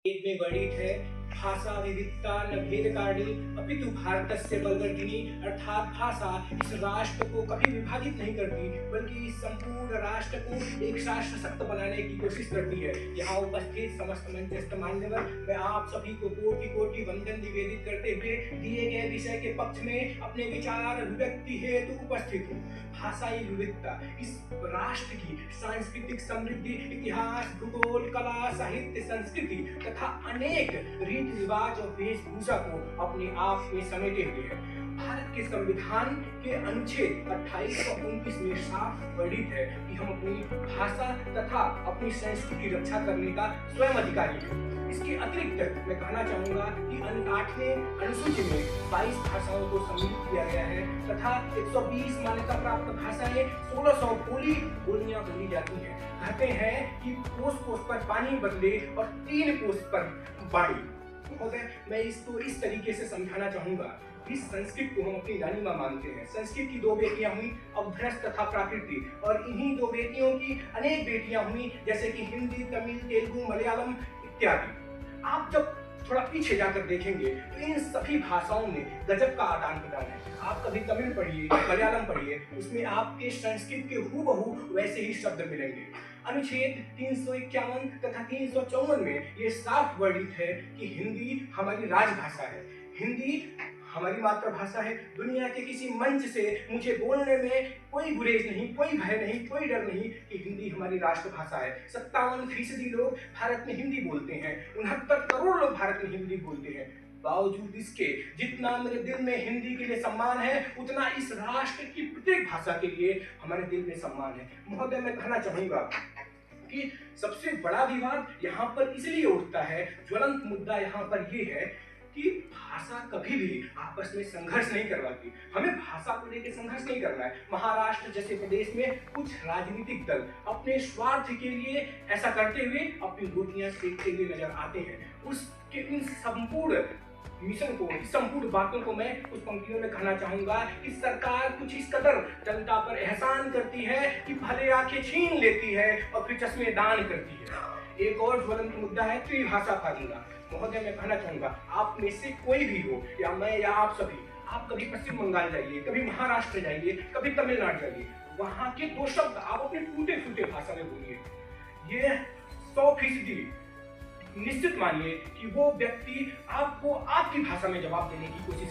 वेद में वर्णित है भाषा विविधता न भेदकारिणी अपितु भारतस्य बलवर्धिनी, अर्थात भाषा इस राष्ट्र को कभी विभाजित नहीं करती बल्कि इस संपूर्ण राष्ट्र को एक साथ सशक्त बनाने की कोशिश करती है। यहाँ उपस्थित समस्त मंचस्थ मान्यवर, मैं आप सभी को कोटि कोटि वंदन निवेदित करते हुए दिए गए विषय के पक्ष में अपने विचार अभिव्यक्ति हेतु उपस्थित हूँ। भाषाई विविधता इस राष्ट्र की सांस्कृतिक समृद्धि, इतिहास, भूगोल, कला, साहित्य, संस्कृति तथा अनेक रीति रिवाज और वेशभूषा को अपने आप में समेटे हुए है। भारत के संविधान के अनुच्छेद 28 और 29 में साफ वर्णित है कि हम अपनी भाषा तथा अपनी संस्कृति की रक्षा करने का स्वयं अधिकारी है। इसके अतिरिक्त मैं कहना चाहूंगा कि 8वें अनुसूची में 22 भाषाओं को सम्मिलित किया गया है तथा 120 मान्यता प्राप्त भाषाएं 1600 बोलियां बोली जाती हैं। कहते हैं कि कोस कोस पर पानी बदले और 3 कोस पर वाणी। मैं इसको इस तरीके से समझाना चाहूंगा। इस संस्कृत को हम अपनी रानी मां मानते हैं। संस्कृत की 2 बेटियां हुई, अवधरस तथा प्राकृति, और इन्हीं 2 बेटियों की अनेक बेटियां हुई जैसे कि हिंदी, तमिल, तेलुगु, मलयालम इत्यादि। आप जब थोड़ा पीछे जाकर देखेंगे तो इन सभी भाषाओं में गजब का आदान प्रदान है। आप कभी तमिल पढ़िए, मलयालम पढ़िए, उसमें आपके संस्कृत के हूबहू वैसे ही शब्द मिलेंगे। अनुच्छेद 351 तथा 354 में ये साफ वर्णित है कि हिंदी हमारी राजभाषा है, हिंदी हमारी मातृभाषा है। दुनिया के किसी मंच से मुझे बोलने में कोई गुरेज नहीं, कोई भय नहीं, कोई डर नहीं कि हिंदी हमारी राष्ट्रभाषा है। 57% लोग भारत में हिंदी बोलते हैं, 69 करोड़ लोग भारत में हिंदी बोलते हैं। बावजूद इसके जितना मेरे दिल में हिंदी के लिए सम्मान है, उतना इस राष्ट्र की प्रत्येक भाषा के लिए हमारे दिल में सम्मान है। महोदय, मैं कहना चाहूंगा कि सबसे बड़ा विवाद यहाँ पर इसलिए उठता है, ज्वलंत मुद्दा यहाँ पर ये है कि भाषा कभी भी आपस में संघर्ष नहीं करवाती। हमें भाषा को लेकर संघर्ष नहीं करना है। महाराष्ट्र जैसे प्रदेश में कुछ राजनीतिक दल अपने स्वार्थ के लिए ऐसा करते हुए अपनी रोटियां सेकते हुए नजर आते हैं। उसके इन संपूर्ण मिशन को, इस संपूर्ण बातों को मैं कुछ पंक्तियों में कहना चाहूंगा कि सरकार कुछ इस कदर जनता पर एहसान करती है कि भले आंखें छीन लेती है और फिर चश्मे दान करती है। एक और ज्वलंत मुद्दा है त्रिभाषा फार्मूला। महोदय, मैं कहना चाहूंगा, आप में से कोई भी हो, या मैं या आप सभी, आप कभी पश्चिम बंगाल जाइए, कभी महाराष्ट्र जाइए, कभी तमिलनाडु जाइए, वहां के 2 शब्द आप अपने टूटे फूटे भाषा में बोलिए। ये 100% निश्चित मानिए कि वो व्यक्ति आपको आपकी भाषा में जवाब देने की कोशिश